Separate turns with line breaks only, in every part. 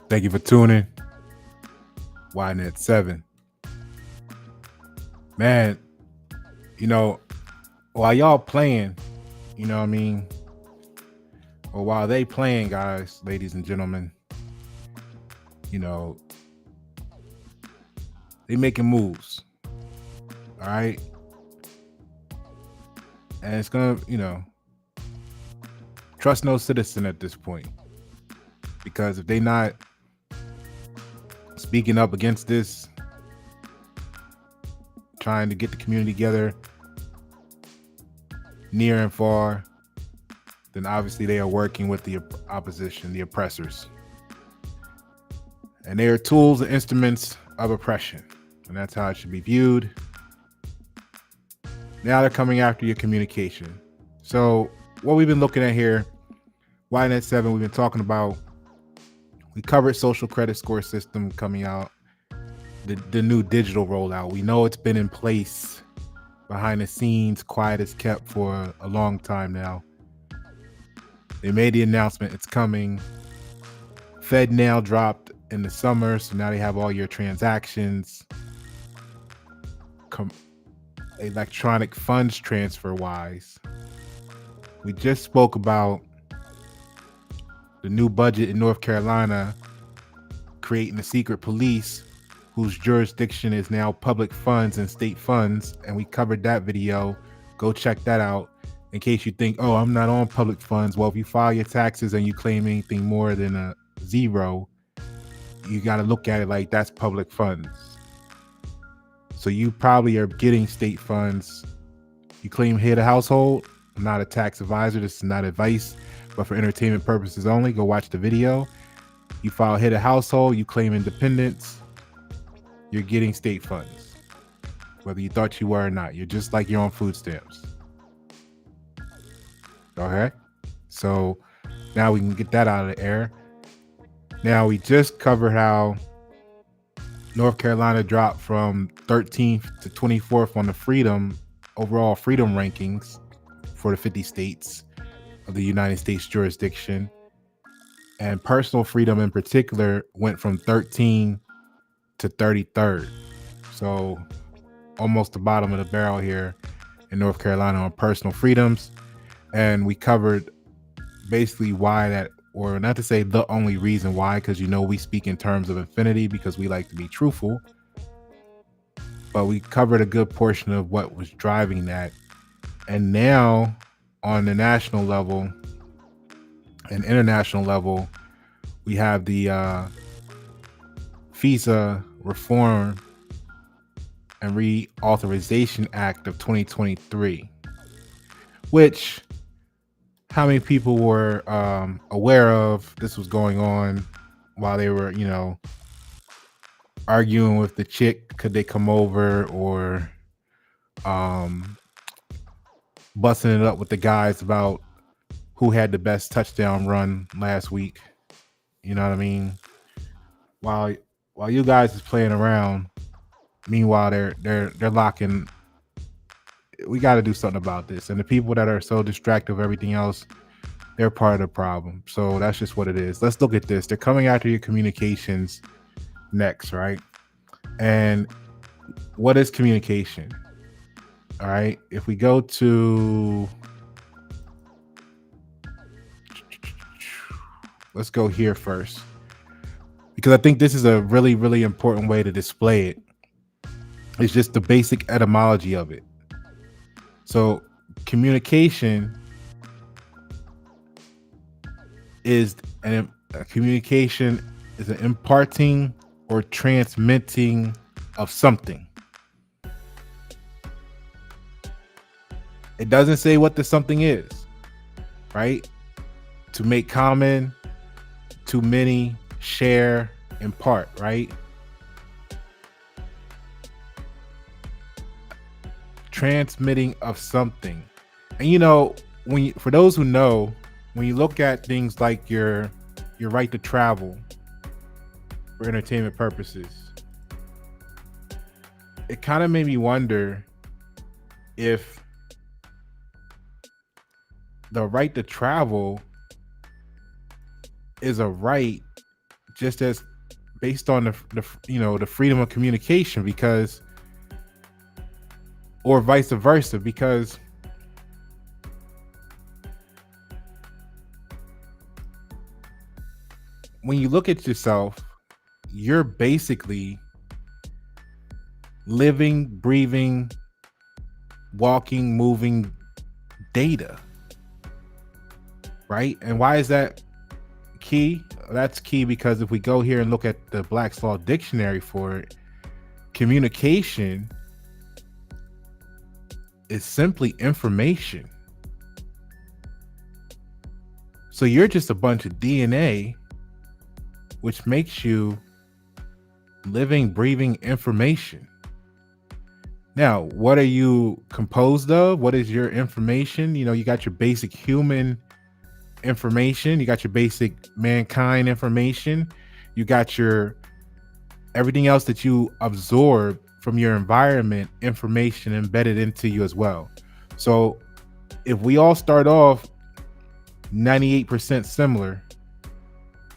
Thank you for tuning. YNet 7. Man, you know, while y'all playing, you know what I mean? Or while they playing, guys, ladies and gentlemen, you know, they making moves. All right. And it's gonna, trust no citizen at this point. Because if they not speaking up against this, trying to get the community together near and far, then obviously they are working with the opposition, the oppressors. And they are tools and instruments of oppression. And that's how it should be viewed. Now they're coming after your communication. So what we've been looking at here, YNet 7, we've been talking about, we covered social credit score system coming out, the new digital rollout. We know it's been in place behind the scenes, quiet as kept for a long time now. They made the announcement, it's coming. FedNow dropped in the summer, so now they have all your transactions. Electronic funds transfer wise. We just spoke about the new budget in North Carolina creating a secret police whose jurisdiction is now public funds and state funds, and we covered that video. Go check that out in case you think, oh, I'm not on public funds. Well, if you file your taxes and you claim anything more than a zero, you got to look at it like that's public funds. So you probably are getting state funds. You claim head of household. I'm not a tax advisor. This is not advice, but for entertainment purposes only. Go watch the video. You file head of household. You claim independence. You're getting state funds, whether you thought you were or not. You're just like you're on food stamps. Okay? So now we can get that out of the air. Now we just covered how North Carolina dropped from 13th to 24th on the overall freedom rankings for the 50 states of the United States jurisdiction. And personal freedom in particular went from 13 to 33rd. So almost the bottom of the barrel here in North Carolina on personal freedoms. And we covered basically why that, or not to say the only reason why, because we speak in terms of infinity because we like to be truthful. But we covered a good portion of what was driving that. And now on the national level and international level, we have the FISA Reform and Reauthorization Act of 2023, which how many people were aware of this was going on while they were, arguing with the chick, could they come over, or busting it up with the guys about who had the best touchdown run last week. You know what I mean? While you guys is playing around, meanwhile they're locking. We got to do something about this. And the people that are so distracted of everything else, they're part of the problem. So that's just what it is. Let's look at this. They're coming after your communications next, right? And what is communication? All right. If we go to, let's go here first, because I think this is a really, really important way to display it. It's just the basic etymology of it. So communication is an imparting or transmitting of something. It doesn't say what the something is, right? To make common, to many, share, impart, right? Transmitting of something. And for those who know, when you look at things like your right to travel for entertainment purposes, it kind of made me wonder if the right to travel is a right just as based on the freedom of communication, because, or vice versa, because when you look at yourself, you're basically living, breathing, walking, moving data, right? And why is that key? That's key because if we go here and look at the Black's Law Dictionary for it, communication is simply information. So you're just a bunch of DNA, which makes you living, breathing information. Now, what are you composed of? What is your information? You got your basic human information. You got your basic mankind information. You got your everything else that you absorb from your environment, information embedded into you as well. So if we all start off 98% similar,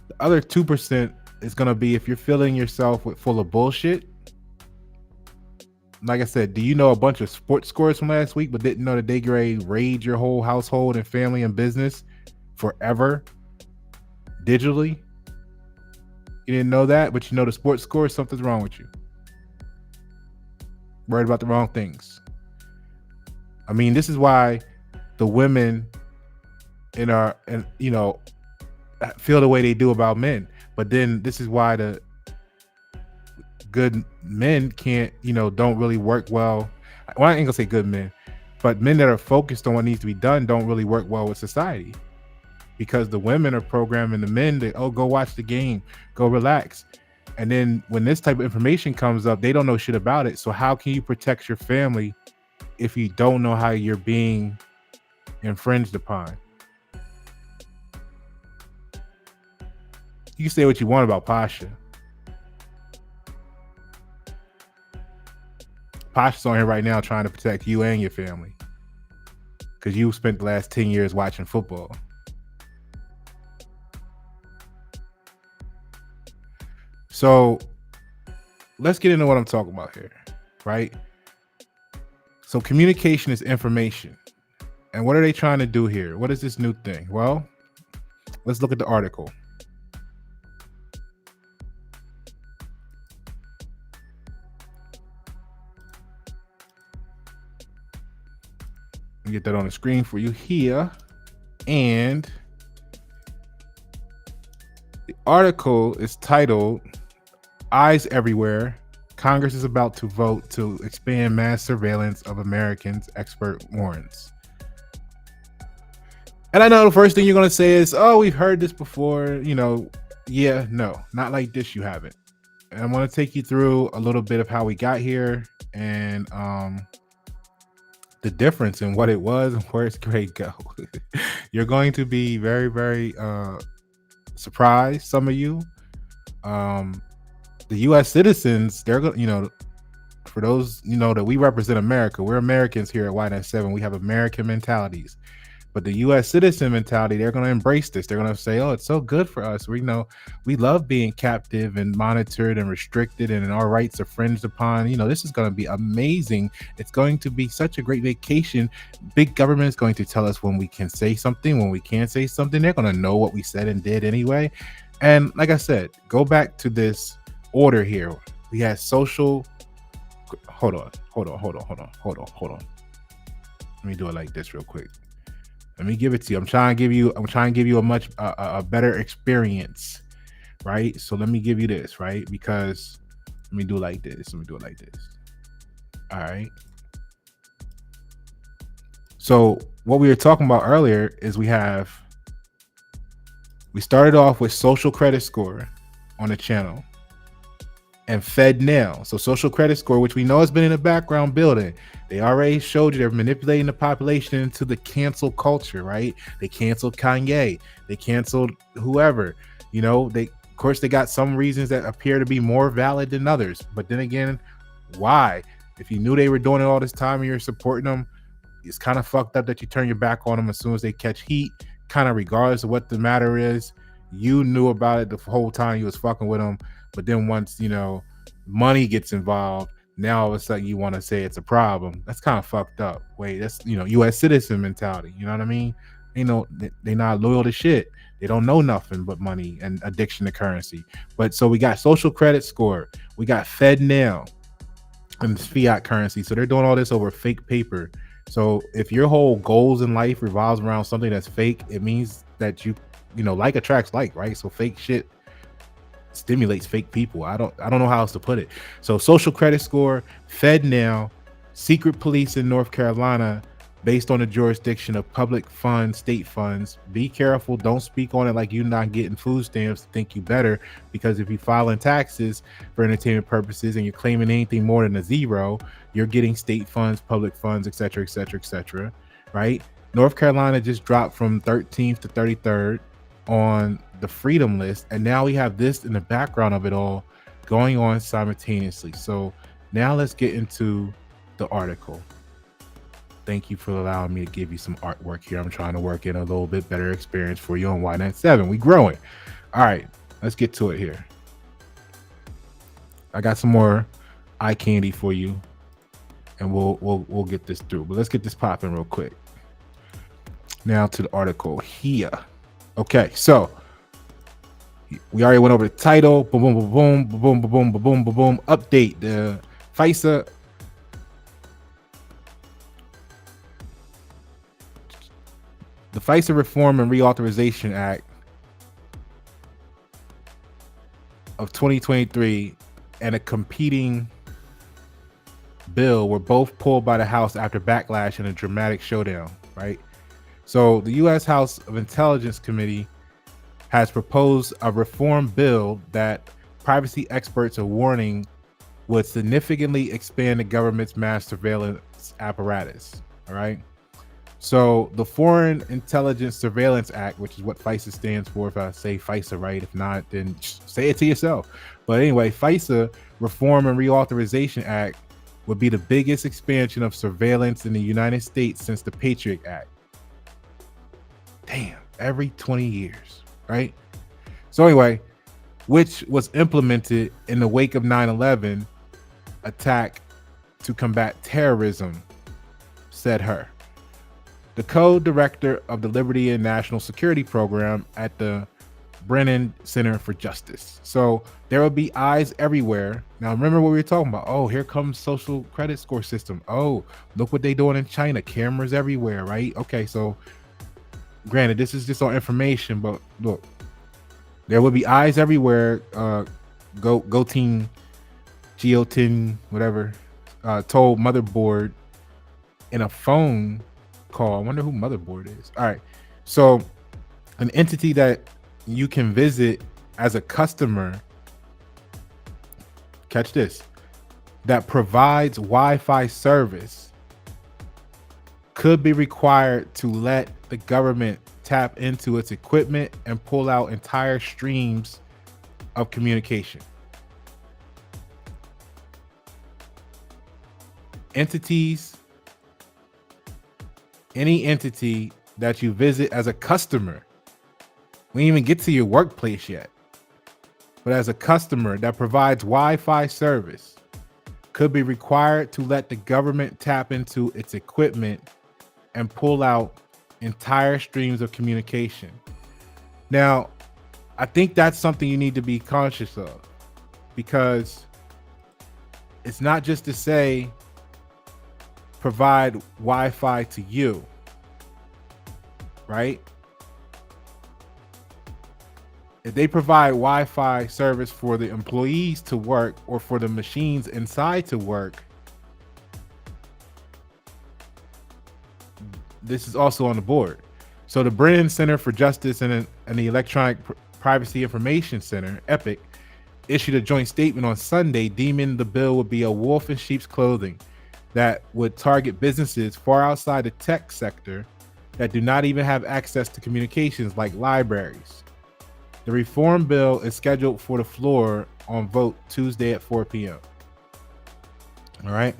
the other 2% is going to be if you're filling yourself with full of bullshit. Like I said, do you know a bunch of sports scores from last week, but didn't know that they raid your whole household and family and business forever digitally? You didn't know that, but you know the sports scores. Something's wrong with you. Worried about the wrong things. I mean, this is why the women feel the way they do about men. But then this is why the good men can't, don't really work well. Well, I ain't gonna say good men, but men that are focused on what needs to be done don't really work well with society, because the women are programming the men to, go watch the game, go relax. And then when this type of information comes up, they don't know shit about it. So how can you protect your family if you don't know how you're being infringed upon? You can say what you want about Pasha. Pasha's on here right now trying to protect you and your family because you spent the last 10 years watching football. So let's get into what I'm talking about here, right? So communication is information. And what are they trying to do here? What is this new thing? Well, let's look at the article. Let me get that on the screen for you here. And the article is titled "Eyes Everywhere. Congress is about to vote to expand mass surveillance of Americans, expert warns." And I know the first thing you're going to say is, oh, we've heard this before. Yeah, no, not like this. You haven't. And I'm going to take you through a little bit of how we got here and the difference in what it was and where it's going to go. You're going to be very, very surprised, some of you. The U.S. citizens, they're going, for those, that we represent America. We're Americans here at White 7. We have American mentalities. But the U.S. citizen mentality, they're going to embrace this. They're going to say, oh, it's so good for us. We love being captive and monitored and restricted, and our rights are infringed upon. This is going to be amazing. It's going to be such a great vacation. Big government is going to tell us when we can say something, when we can't say something. They're going to know what we said and did anyway. And like I said, go back to this order here. We had social. Hold on. Let me do it like this real quick. Let me give it to you. I'm trying to give you a much a better experience, right? So let me give you this, right? Because let me do it like this. All right. So what we were talking about earlier is we started off with social credit score on the channel and FedNail. So social credit score, which we know has been in the background building. They already showed you they're manipulating the population into the cancel culture, right? They canceled Kanye. They canceled whoever. Of course, they got some reasons that appear to be more valid than others. But then again, why? If you knew they were doing it all this time and you're supporting them, it's kind of fucked up that you turn your back on them as soon as they catch heat, kind of regardless of what the matter is. You knew about it the whole time you was fucking with them, but then once money gets involved, now all of a sudden you want to say it's a problem. That's kind of fucked up. Wait, that's U.S. citizen mentality. You know what I mean? They not loyal to shit. They don't know nothing but money and addiction to currency. But so we got social credit score, we got Fed now, and fiat currency. So they're doing all this over fake paper. So if your whole goals in life revolves around something that's fake, it means that like attracts like, right? So fake shit stimulates fake people. I don't know how else to put it. So social credit score, Fed now, secret police in North Carolina based on the jurisdiction of public funds, state funds. Be careful. Don't speak on it like you're not getting food stamps to think you better, because if you filing taxes for entertainment purposes and you're claiming anything more than a zero, you're getting state funds, public funds, etc., etc., etc., right? North Carolina just dropped from 13th to 33rd on the freedom list, and now we have this in the background of it all going on simultaneously. So now let's get into the article. Thank you for allowing me to give you some artwork here. I'm trying to work in a little bit better experience for you on Y97. We growing. All right, let's get to it here. I got some more eye candy for you, and we'll get this through. But let's get this popping real quick. Now to the article here. Okay, so we already went over the title. Boom, boom, boom, boom, boom, boom, boom, boom, boom, boom. Update the FISA. The FISA Reform and Reauthorization Act of 2023 and a competing bill were both pulled by the House after backlash in a dramatic showdown, right? So the U.S. House of Intelligence Committee has proposed a reform bill that privacy experts are warning would significantly expand the government's mass surveillance apparatus. All right. So the Foreign Intelligence Surveillance Act, which is what FISA stands for, if I say FISA right, if not, then say it to yourself. But anyway, FISA Reform and Reauthorization Act would be the biggest expansion of surveillance in the United States since the Patriot Act. Damn, every 20 years, right? So anyway, which was implemented in the wake of 9/11 attack to combat terrorism, said her. The co-director of the Liberty and National Security Program at the Brennan Center for Justice. So there will be eyes everywhere. Now remember what we were talking about. Oh, here comes social credit score system. Oh, look what they doing in China. Cameras everywhere, right? Okay, so granted, this is just on information, but look, there will be eyes everywhere. Go team, Geotin, whatever, told Motherboard in a phone call. I wonder who Motherboard is. All right, so an entity that you can visit as a customer, catch this, that provides Wi-Fi service could be required to let the government tap into its equipment and pull out entire streams of communication. Any entity that you visit as a customer, we didn't even get to your workplace yet, but as a customer that provides Wi-Fi service could be required to let the government tap into its equipment and pull out entire streams of communication. Now, I think that's something you need to be conscious of, because it's not just to say provide Wi-Fi to you, right? If they provide Wi-Fi service for the employees to work or for the machines inside to work, this is also on the board. So the Brennan Center for Justice and the Electronic Privacy Information Center, EPIC, issued a joint statement on Sunday deeming the bill would be a wolf in sheep's clothing that would target businesses far outside the tech sector that do not even have access to communications like libraries. The reform bill is scheduled for the floor on vote Tuesday at 4 p.m. All right.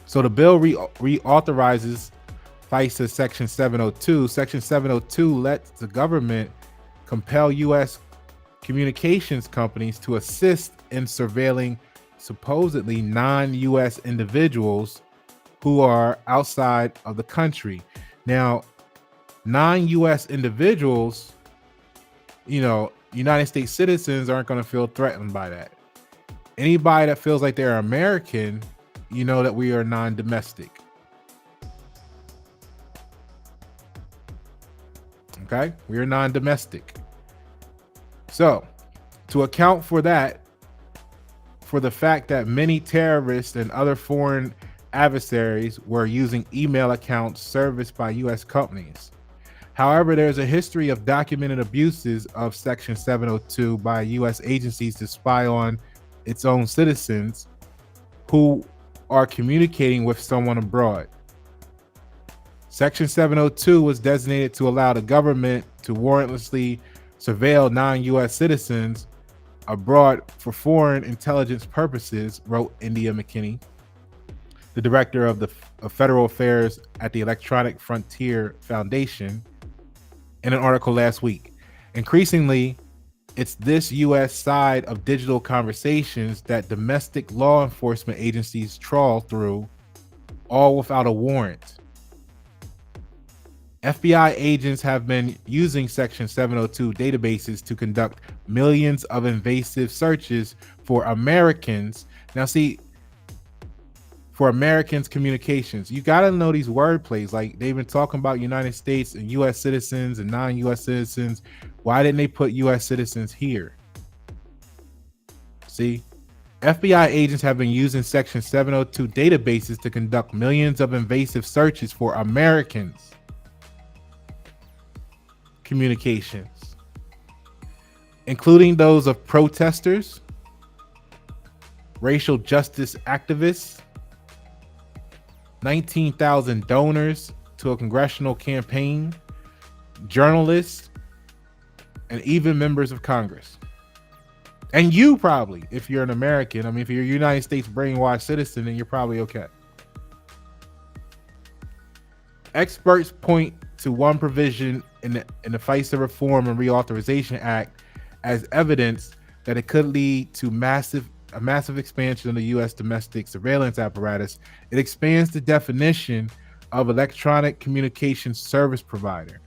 So the bill reauthorizes FISA Section 702. Section 702 lets the government compel U.S. communications companies to assist in surveilling supposedly non-U.S. individuals who are outside of the country. Now, non-U.S. individuals, United States citizens aren't going to feel threatened by that. Anybody that feels like they're American, that we are non-domestic. Okay? We are non-domestic. So, to account for that, for the fact that many terrorists and other foreign adversaries were using email accounts serviced by U.S. companies. However, there's a history of documented abuses of Section 702 by U.S. agencies to spy on its own citizens who are communicating with someone abroad. Section 702 was designated to allow the government to warrantlessly surveil non-U.S. citizens abroad for foreign intelligence purposes, wrote India McKinney, the director of Federal Affairs at the Electronic Frontier Foundation, in an article last week. Increasingly, it's this U.S. side of digital conversations that domestic law enforcement agencies trawl through, all without a warrant. FBI agents have been using Section 702 databases to conduct millions of invasive searches for Americans. Now, see, for Americans' communications, you got to know these wordplays. Like, they've been talking about United States and U.S. citizens and non-U.S. citizens. Why didn't they put U.S. citizens here? See, FBI agents have been using Section 702 databases to conduct millions of invasive searches for Americans' communications, including those of protesters, racial justice activists, 19,000 donors to a congressional campaign, journalists, and even members of Congress. And you probably, if you're an American, if you're a United States brainwashed citizen, then you're probably okay. Experts point to one provision in the FISA Reform and Reauthorization Act as evidence that it could lead to a massive expansion of the U.S. domestic surveillance apparatus. It expands the definition of electronic communication service provider,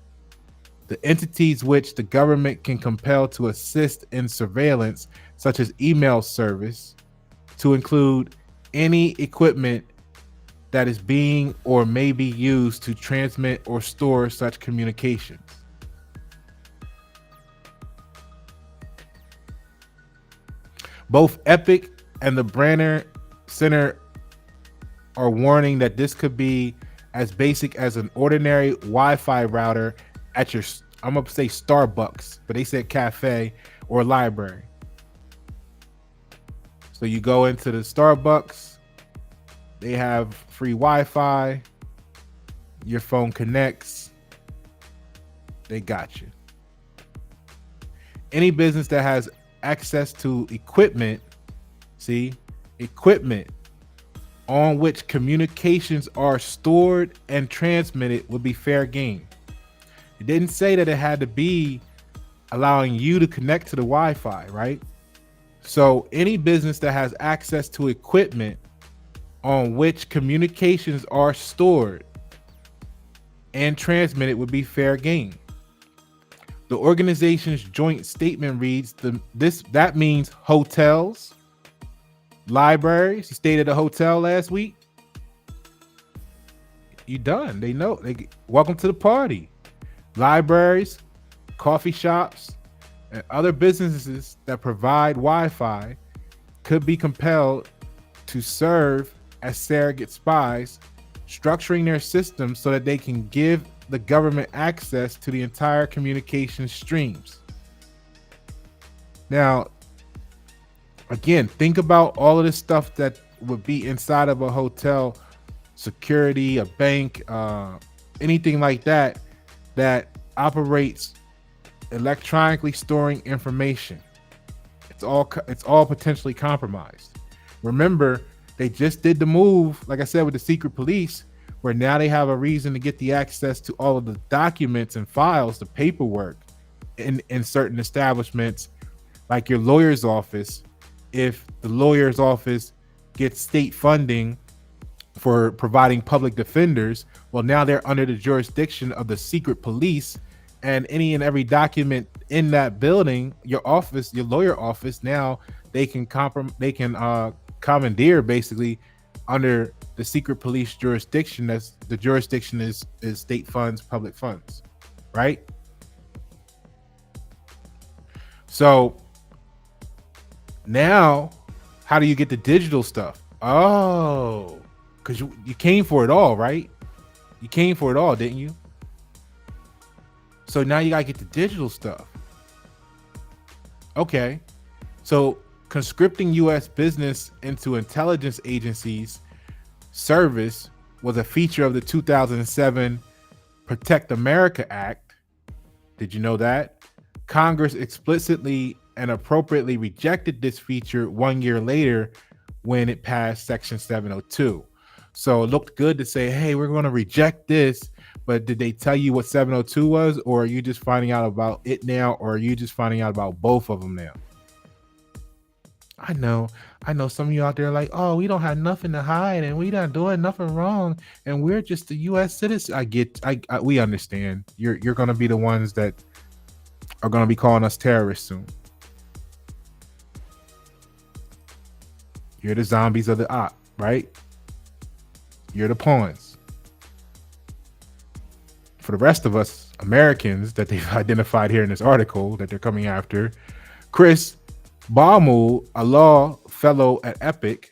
the entities which the government can compel to assist in surveillance, such as email service, to include any equipment that is being or may be used to transmit or store such communications. Both Epic and the Branner Center are warning that this could be as basic as an ordinary Wi-Fi router at your, I'm going to say Starbucks, but they said cafe or library. So you go into the Starbucks, they have free Wi-Fi, your phone connects, they got you. Any business that has access to equipment on which communications are stored and transmitted would be fair game. It didn't say that it had to be allowing you to connect to the Wi-Fi, right? So any business that has access to equipment on which communications are stored and transmitted would be fair game. The organization's joint statement reads, that means hotels, libraries. You stayed at a hotel last week, you done. They know. Welcome to the party. Libraries, coffee shops, and other businesses that provide Wi-Fi could be compelled to serve as surrogate spies, structuring their systems so that they can give the government access to the entire communication streams. Now, again, think about all of this stuff that would be inside of a hotel, security, a bank, anything like that operates electronically storing information. It's all potentially compromised. Remember, they just did the move, like I said, with the secret police, where now they have a reason to get the access to all of the documents and files, the paperwork in certain establishments, like your lawyer's office. If the lawyer's office gets state funding for providing public defenders, well, now they're under the jurisdiction of the secret police, and any and every document in that building, your office, your lawyer office, now they can commandeer basically under the secret police jurisdiction. That's the jurisdiction is state funds, public funds, right? So now, how do you get the digital stuff? Oh, because you came for it all, right? You came for it all, didn't you? So now you gotta get the digital stuff. Okay. So conscripting U.S. business into intelligence agencies service was a feature of the 2007 Protect America Act. Did you know that? Congress explicitly and appropriately rejected this feature 1 year later when it passed Section 702. So it looked good to say, hey, we're going to reject this, but did they tell you what 702 was, or are you just finding out about it now, or are you just finding out about both of them now? I know some of you out there are like, oh, we don't have nothing to hide and we not doing nothing wrong and we're just a U.S. citizen. We understand. You're going to be the ones that are going to be calling us terrorists soon. You're the zombies of the op, right? You're the pawns. For the rest of us Americans that they've identified here in this article that they're coming after, Chris Baumul, a law fellow at Epic,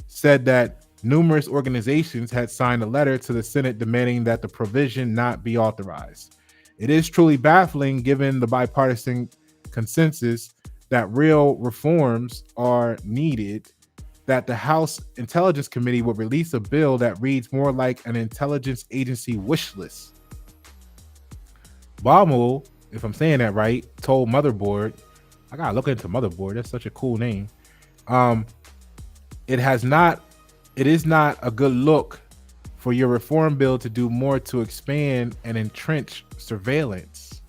said that numerous organizations had signed a letter to the Senate demanding that the provision not be authorized. It is truly baffling given the bipartisan consensus that real reforms are needed, that the House Intelligence Committee would release a bill that reads more like an intelligence agency wish list. Baumul, if I'm saying that right, told Motherboard, I gotta look into Motherboard, that's such a cool name. It is not a good look for your reform bill to do more to expand and entrench surveillance.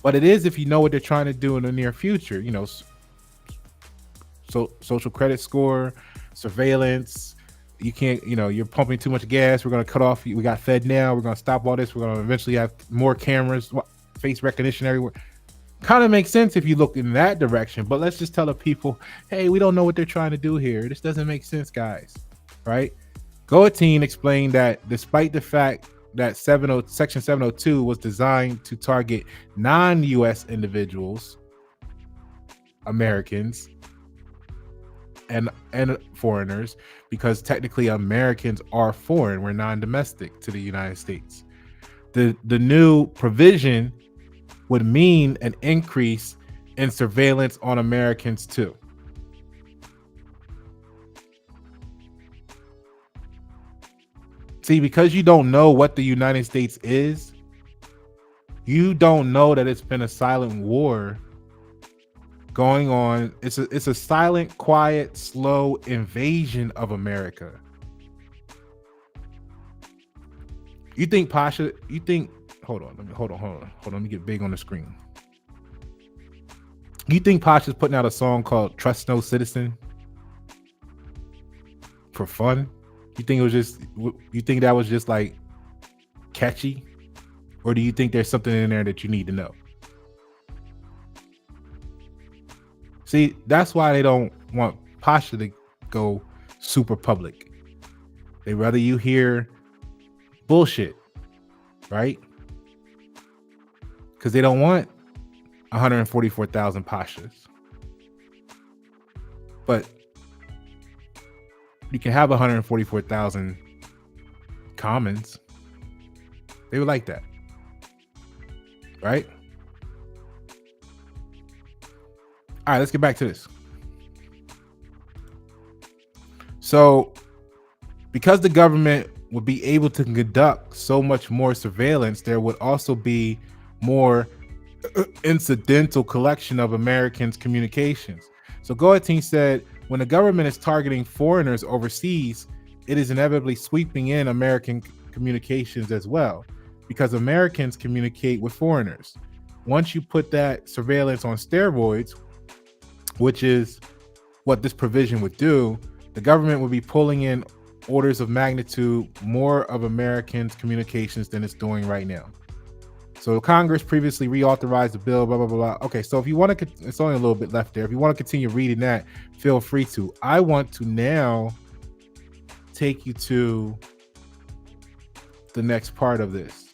But it is if you know what they're trying to do in the near future, you know, so social credit score, surveillance. You can't, you know, you're pumping too much gas. We're going to cut off. We got Fed now. We're going to stop all this. We're going to eventually have more cameras, face recognition everywhere. Kind of makes sense if you look in that direction. But let's just tell the people, hey, we don't know what they're trying to do here. This doesn't make sense, guys. Right? Goatine explained that despite the fact that Section 702 was designed to target non-U.S. individuals, Americans, and foreigners, because technically Americans are foreign, we're non-domestic to the United States. The new provision would mean an increase in surveillance on Americans too. See, because you don't know what the United States is, you don't know that it's been a silent war going on. It's a silent, quiet, slow invasion of America. You think Pasha, hold on, let me get big on the screen. You think Pasha's putting out a song called Trust No Citizen for fun? You think that was just like catchy? Or do you think there's something in there that you need to know? See, that's why they don't want Pasha to go super public. They rather you hear bullshit, right? Because they don't want 144,000 Pashas. But you can have 144,000 Commons. They would like that, right? All right, let's get back to this. So, because the government would be able to conduct so much more surveillance, there would also be more incidental collection of Americans' communications. So Goatine said, when the government is targeting foreigners overseas, it is inevitably sweeping in American communications as well, because Americans communicate with foreigners. once you put that surveillance on steroids, which is what this provision would do, the government would be pulling in orders of magnitude more of Americans' communications than it's doing right now. So Congress previously reauthorized the bill, blah, blah, blah, blah. Okay, so if you want to, it's only a little bit left there. If you want to continue reading that, feel free to. I want to now take you to the next part of this.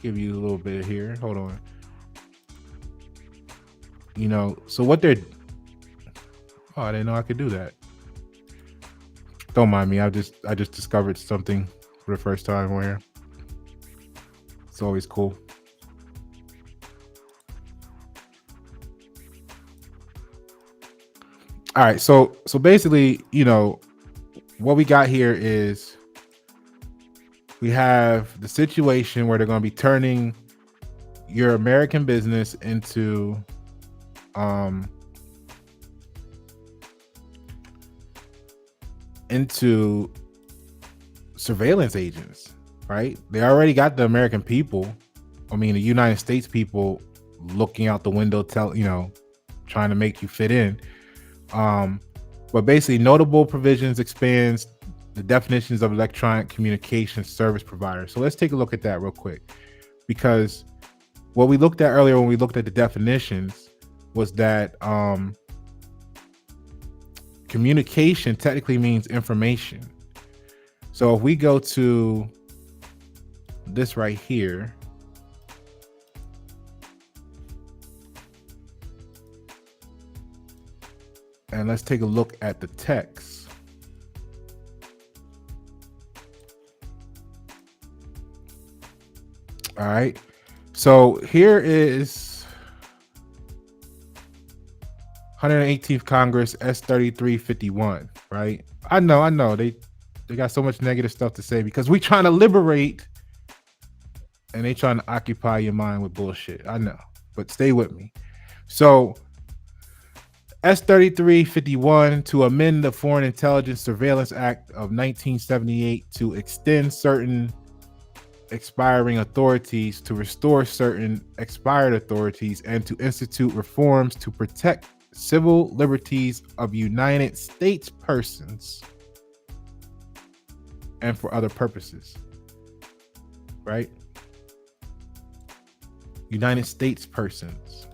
Give you a little bit here. Hold on. So what they're, oh, I didn't know I could do that. Don't mind me. I just discovered something for the first time on here. It's always cool. All right, so basically, what we got here is we have the situation where they're going to be turning your American business into surveillance agents, right? They already got the American people, the United States people looking out the window, trying to make you fit in. But basically, notable provisions expands the definitions of electronic communication service provider. So let's take a look at that real quick, because what we looked at earlier when we looked at the definitions was that communication technically means information. So if we go to this right here, and let's take a look at the text. All right. So here is 118th Congress S3351, right? I know. They got so much negative stuff to say because we trying to liberate and they trying to occupy your mind with bullshit. I know, but stay with me. So S3351 to amend the Foreign Intelligence Surveillance Act of 1978 to extend certain expiring authorities, to restore certain expired authorities, and to institute reforms to protect civil liberties of United States persons and for other purposes, right? United States persons.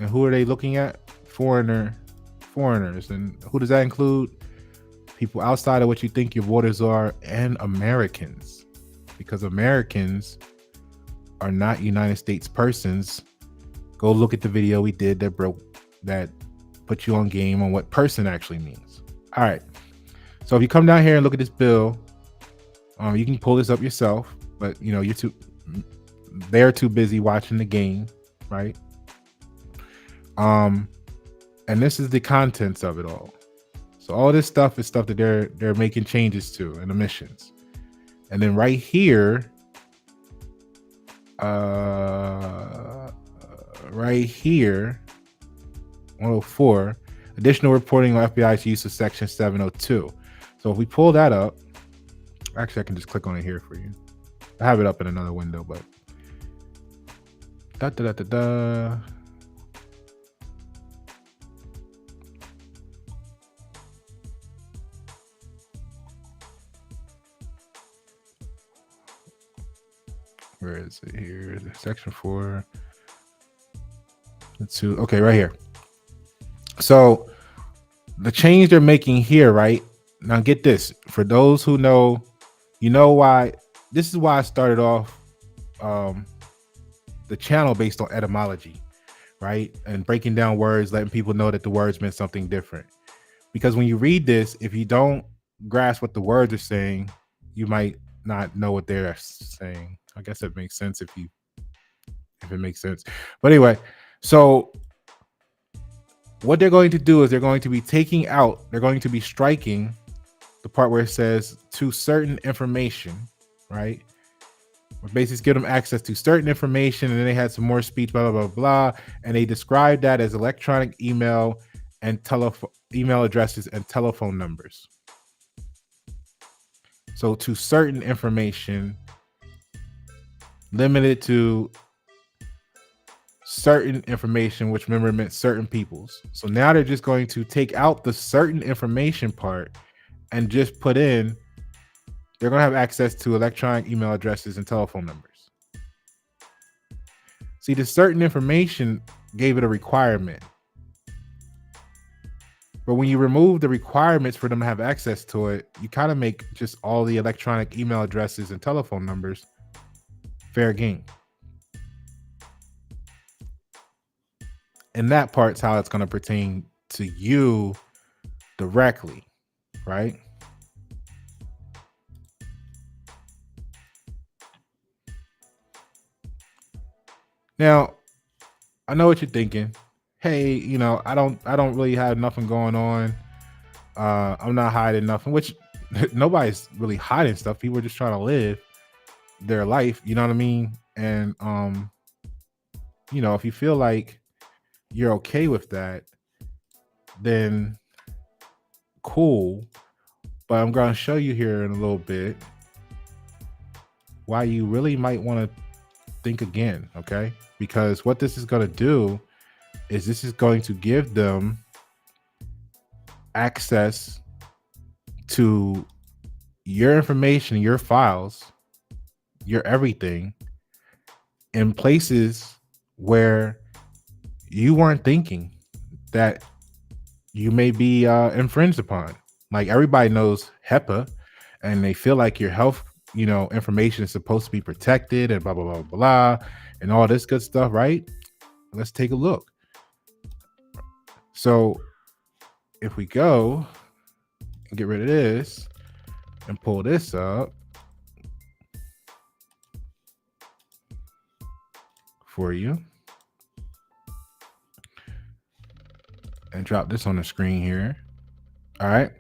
And who are they looking at? Foreigners. And who does that include? People outside of what you think your borders are, and Americans, because Americans are not United States persons. Go look at the video we did that put you on game on what person actually means. All right. So if you come down here and look at this bill, you can pull this up yourself, but they're too busy watching the game, right? And this is the contents of it all. So all this stuff is stuff that they're making changes to and omissions. And then right here, right here, 104, additional reporting on FBI's use of Section 702. So if we pull that up, actually I can just click on it here for you. I have it up in another window, but where is it here? Section 4. Okay, right here. So the change they're making here, right? Now get this. For those who know, why. This is why I started off the channel based on etymology, right? And breaking down words, letting people know that the words meant something different. Because when you read this, if you don't grasp what the words are saying, you might not know what they're saying. I guess it makes sense if it makes sense. But anyway, so what they're going to do is they're going to be striking the part where it says to certain information, right? Basically give them access to certain information, and then they had some more speech, blah, blah, blah, blah. And they described that as electronic email and email addresses and telephone numbers. So to certain information, limited to certain information, which remember meant certain people's. So now they're just going to take out the certain information part and just put in, they're going to have access to electronic email addresses and telephone numbers. See, the certain information gave it a requirement. But when you remove the requirements for them to have access to it, you kind of make just all the electronic email addresses and telephone numbers fair game. And that part's how it's going to pertain to you directly, right? Now, I know what you're thinking. Hey, I don't really have nothing going on. I'm not hiding nothing, which nobody's really hiding stuff. People are just trying to live their life, you know what I mean? And if you feel like you're okay with that, then cool. But I'm going to show you here in a little bit why you really might want to think again, okay? Because what this is going to do is this is going to give them access to your information, your files, your everything in places where you weren't thinking that you may be infringed upon. Like everybody knows HEPA, and they feel like your health, information is supposed to be protected and blah, blah, blah, blah, and all this good stuff, right? Let's take a look. So if we go and get rid of this and pull this up for you and drop this on the screen here. All right.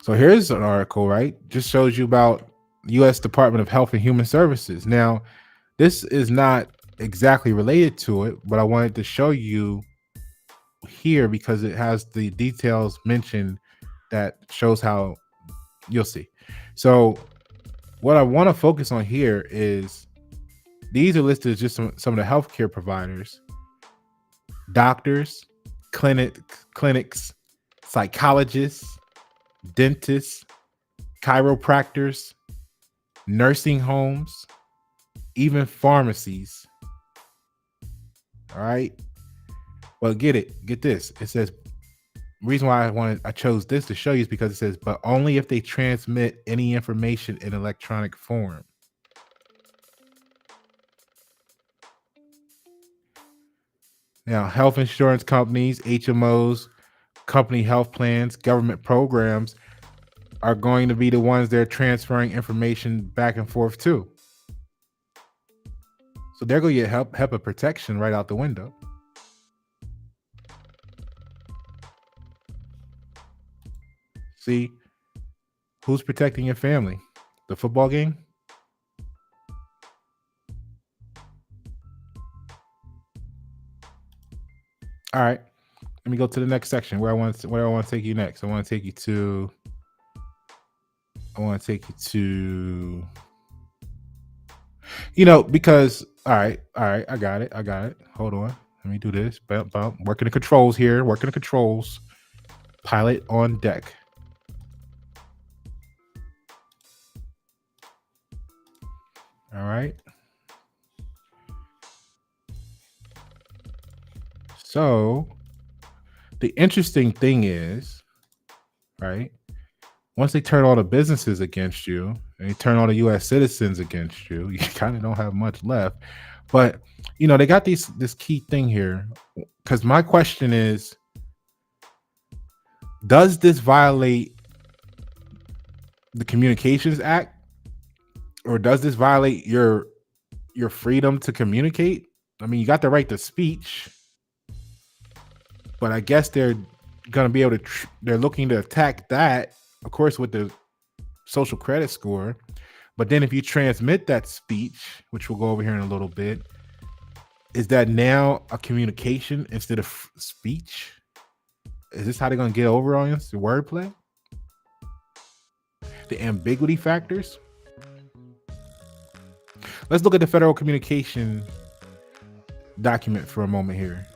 So here's an article, right? Just shows you about U.S. Department of Health and Human Services. Now, this is not exactly related to it, but I wanted to show you here because it has the details mentioned that shows how you'll see. So what I want to focus on here is these are listed as just some of the healthcare providers, doctors, clinics, psychologists, dentists, chiropractors, nursing homes, even pharmacies. All right. Well, get this. It says, reason why I chose this to show you is because it says, but only if they transmit any information in electronic form. Now, health insurance companies, HMOs, company health plans, government programs are going to be the ones they're transferring information back and forth to. So they're going to get HEPA protection right out the window. See, who's protecting your family? The football game? All right. Let me go to the next section where I want to take you next. I want to take you to because all right, I got it. Hold on. Let me do this. Working the controls here. Pilot on deck. All right. So the interesting thing is, right, once they turn all the businesses against you and they turn all the U.S. citizens against you, you kind of don't have much left. But, they got this key thing here, because my question is, does this violate the Communications Act, or does this violate your freedom to communicate? I mean, you got the right to speech, but I guess they're going to be able to, they're looking to attack that, of course, with the social credit score. But then if you transmit that speech, which we'll go over here in a little bit, is that now a communication instead of speech? Is this how they're going to get over on us, the wordplay? the ambiguity factors. Let's look at the Federal Communication document for a moment here.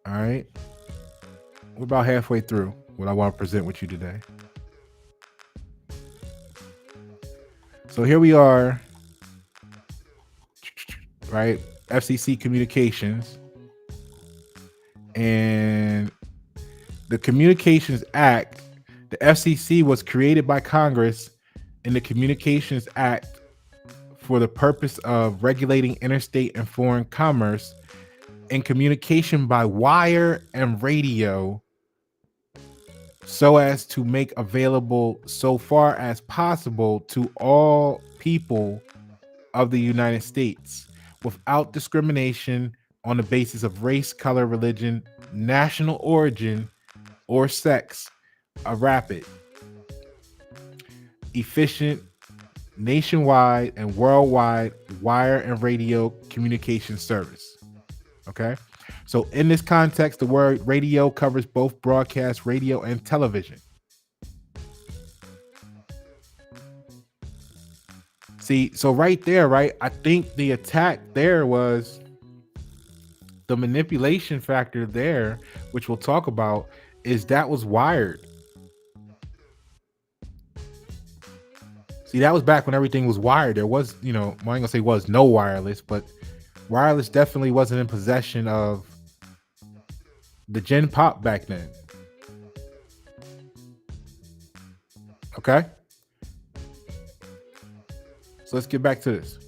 All right. We're about halfway through what I want to present with you today. So here we are, right? FCC Communications. And the Communications Act, the FCC was created by Congress in the Communications Act for the purpose of regulating interstate and foreign commerce and communication by wire and radio, so as to make available so far as possible to all people of the United States without discrimination on the basis of race, color, religion, national origin, or sex, a rapid, efficient, nationwide, and worldwide wire and radio communication service. Okay. So in this context, the word radio covers both broadcast radio and television. See, so right there, right? I think the attack there was the manipulation factor there, which we'll talk about, is that was wired. See, that was back when everything was wired. There was, I ain't gonna say was no wireless, but wireless definitely wasn't in possession of the Gen Pop back then. Okay. So let's get back to this.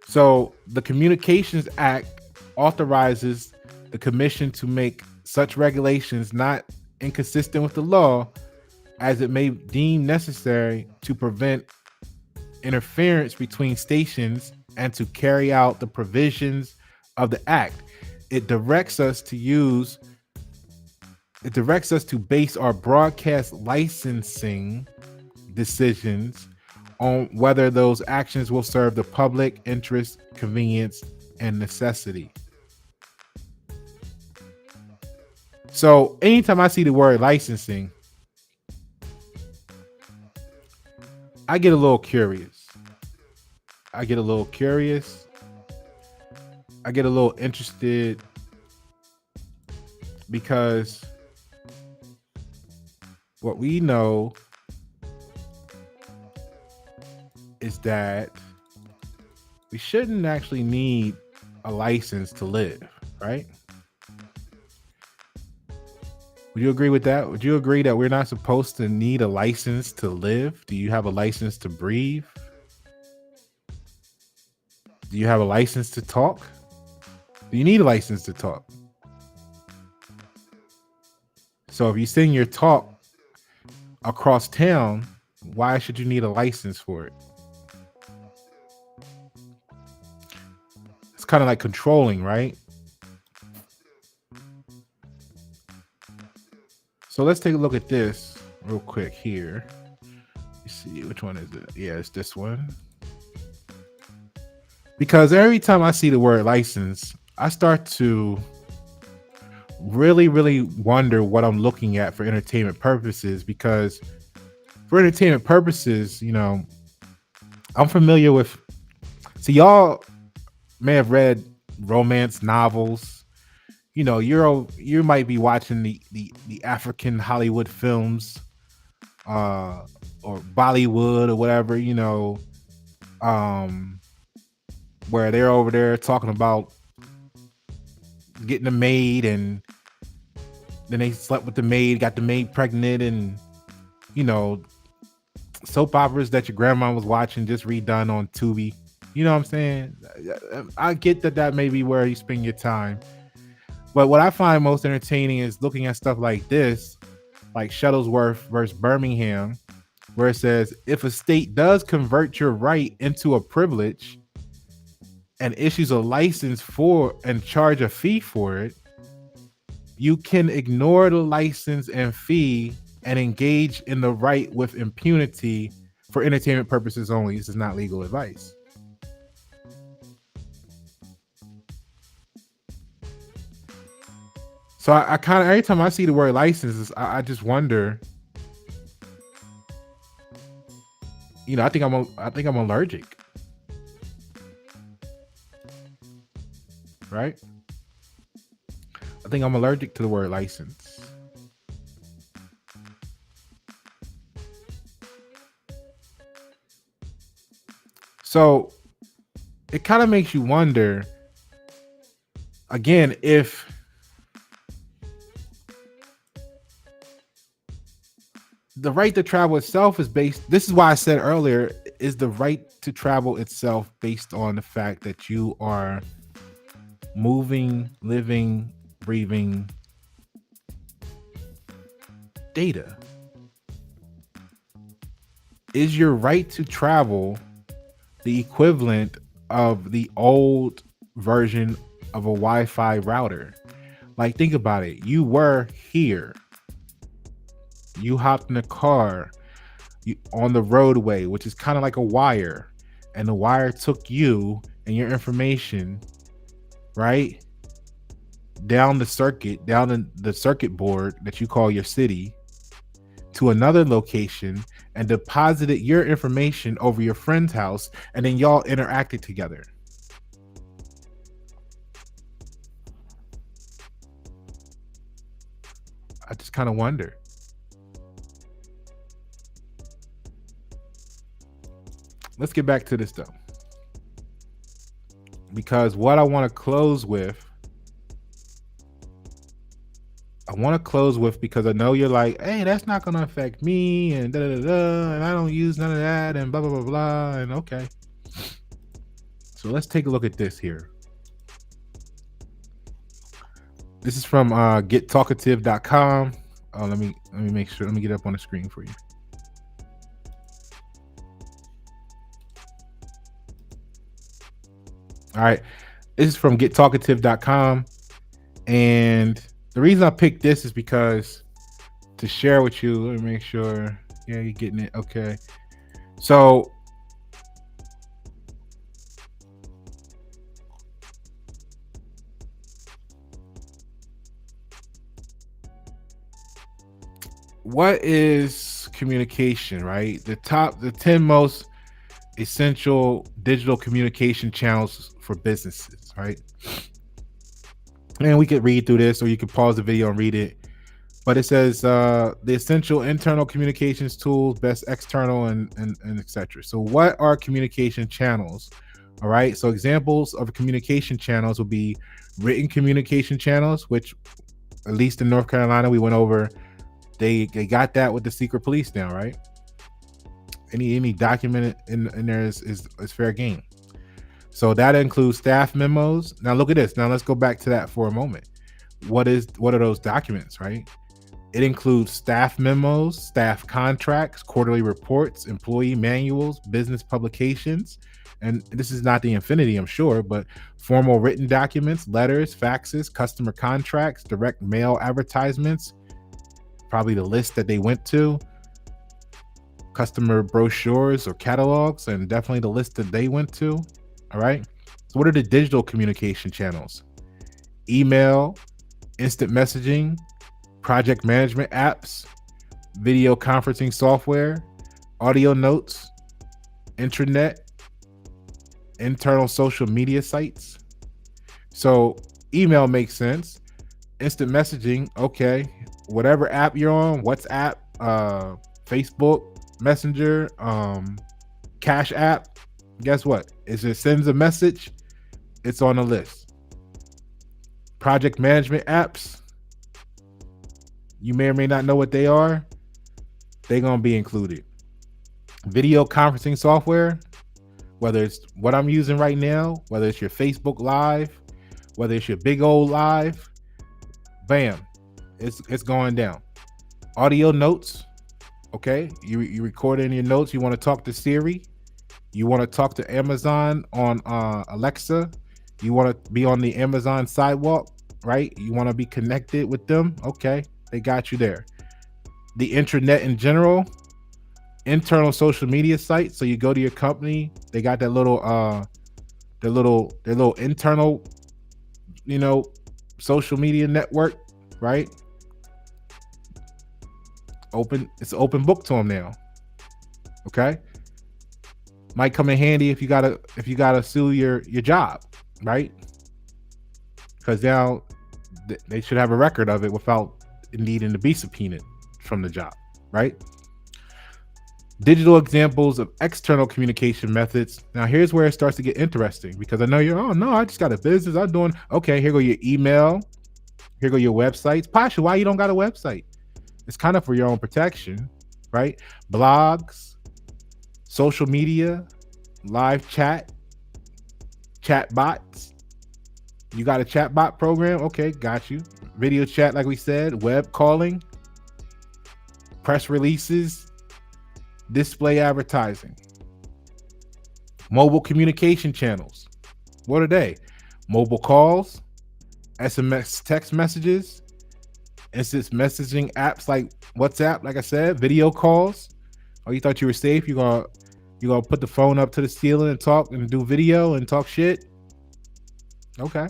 So the Communications Act authorizes the commission to make such regulations not inconsistent with the law as it may deem necessary to prevent interference between stations and to carry out the provisions of the act. It directs us to base our broadcast licensing decisions on whether those actions will serve the public interest, convenience, and necessity. So anytime I see the word licensing, I get a little curious. I get a little interested, because what we know is that we shouldn't actually need a license to live, right? Would you agree with that? Would you agree that we're not supposed to need a license to live? Do you have a license to breathe? Do you have a license to talk? Do you need a license to talk? So if you sing your talk across town, why should you need a license for it? It's kind of like controlling, right? So let's take a look at this real quick here. You see, which one is it? Yeah, it's this one. Because every time I see the word license, I start to really, really wonder what I'm looking at for entertainment purposes. Because for entertainment purposes, I'm familiar with. See, y'all may have read romance novels. You might be watching the African Hollywood films, or Bollywood or whatever, where they're over there talking about getting a maid, and then they slept with the maid, got the maid pregnant, and soap operas that your grandma was watching just redone on Tubi. You know what I'm saying? I get that may be where you spend your time. But what I find most entertaining is looking at stuff like this, like Shuttlesworth versus Birmingham, where it says, if a state does convert your right into a privilege and issues a license for and charge a fee for it, you can ignore the license and fee and engage in the right with impunity for entertainment purposes only. This is not legal advice. So I kind of every time I see the word licenses, I just wonder. I think I'm allergic, right? I think I'm allergic to the word license. So it kind of makes you wonder again if the right to travel itself is based. This is why I said earlier, is the right to travel itself based on the fact that you are moving, living, breathing data. Is your right to travel the equivalent of the old version of a Wi-Fi router? Like, think about it. You were here. You hopped in a car on the roadway, which is kind of like a wire, and the wire took you and your information, right, down the circuit, down in the circuit board that you call your city, to another location and deposited your information over your friend's house, and then y'all interacted together. I just kind of wonder. Let's get back to this though, because what I want to close with, because I know you're like, hey, that's not going to affect me, and da da da, and I don't use none of that, and blah blah blah blah, and okay. So let's take a look at this here. This is from gettalkative.com. Oh, let me make sure. Let me get up on the screen for you. All right. This is from gettalkative.com. And the reason I picked this is because to share with you, let me make sure. Yeah, you're getting it. Okay. So what is communication, right? The 10 most essential digital communication channels for businesses, right? And we could read through this, or you could pause the video and read it. But it says the essential internal communications tools, best external, and etc. So what are communication channels? All right. So examples of communication channels would be written communication channels, which at least in North Carolina, we went over. They got that with the secret police now, right? Any document in there is fair game. So that includes staff memos. Now look at this. Now let's go back to that for a moment. What are those documents, right? It includes staff memos, staff contracts, quarterly reports, employee manuals, business publications. And this is not the infinity, I'm sure, but formal written documents, letters, faxes, customer contracts, direct mail advertisements, probably the list that they went to, customer brochures or catalogs, and definitely the list that they went to. All right. So what are the digital communication channels? Email, instant messaging, project management apps, video conferencing software, audio notes, intranet, internal social media sites. So email makes sense. Instant messaging, okay. Whatever app you're on, WhatsApp, Facebook, Messenger, Cash App, guess what? If it sends a message, it's on the list. Project management apps, you may or may not know what they are. They're going to be included. Video conferencing software, whether it's what I'm using right now, whether it's your Facebook Live, whether it's your big old live, bam, it's going down. Audio notes, okay, you record in your notes. You want to talk to Siri, you want to talk to Amazon on Alexa, you want to be on the Amazon sidewalk, right? You want to be connected with them, okay, they got you there. The intranet in general, internal social media sites. So you go to your company, they got that little their little internal, social media network right? It's an open book to them now. Okay, might come in handy if you gotta sue your job, right? Because now they should have a record of it without needing to be subpoenaed from the job, right? Digital examples of external communication methods. Now, here's where it starts to get interesting, because I know you're, oh no, I just got a business. I'm doing okay. Here go your email. Here go your websites. Pasha, why you don't got a website? It's kind of for your own protection, right? Blogs, social media, live chat, chat bots. You got a chat bot program? Okay, got you. Video chat, like we said, web calling, press releases, display advertising, mobile communication channels. What are they? Mobile calls, SMS text messages, instant messaging apps like WhatsApp, like I said, video calls. Oh, you thought you were safe? You're gonna put the phone up to the ceiling and talk and do video and talk shit? Okay.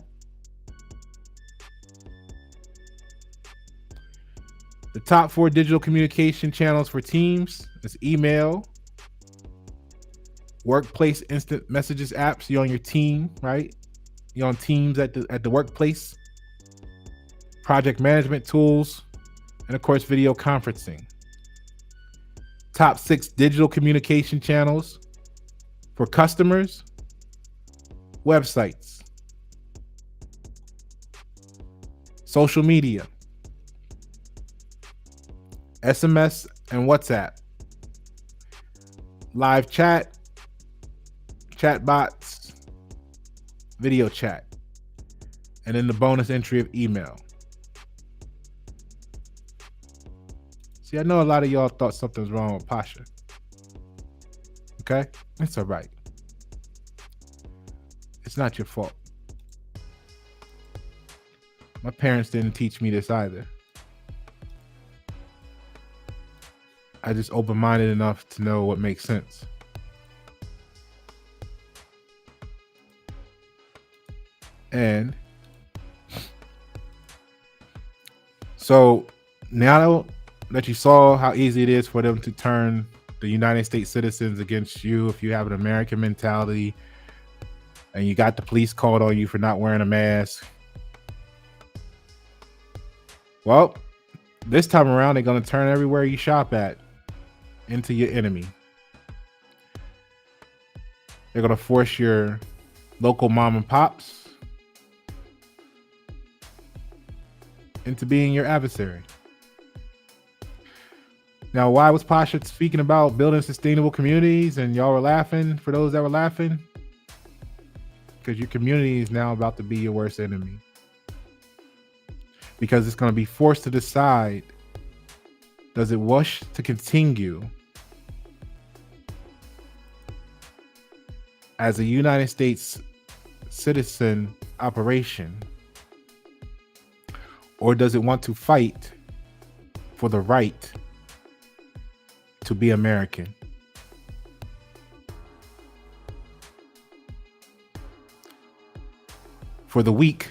The top 4 digital communication channels for teams is email, workplace instant messages apps. You're on your team, right? You're on Teams at the workplace. Project management tools, and of course, video conferencing. Top 6 digital communication channels for customers: websites, social media, SMS and WhatsApp, live chat, chat bots, video chat, and then the bonus entry of email. See, I know a lot of y'all thought something was wrong with Pasha. Okay? It's all right. It's not your fault. My parents didn't teach me this either. I just open-minded enough to know what makes sense. And so now that you saw how easy it is for them to turn the United States citizens against you if you have an American mentality, and you got the police called on you for not wearing a mask, well, this time around, they're going to turn everywhere you shop at into your enemy. They're going to force your local mom and pops into being your adversary. Now, why was Pasha speaking about building sustainable communities and y'all were laughing? For those that were laughing, because your community is now about to be your worst enemy. Because it's going to be forced to decide, does it wish to continue as a United States citizen operation, or does it want to fight for the right to be American? For the weak-minded,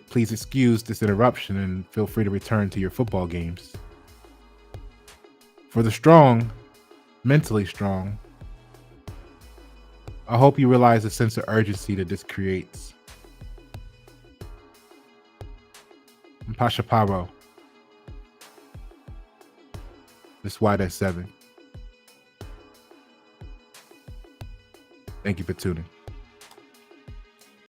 please excuse this interruption and feel free to return to your football games. For the strong, mentally strong, I hope you realize the sense of urgency that this creates. I'm Pasha Paro. This White at 7. Thank you for tuning.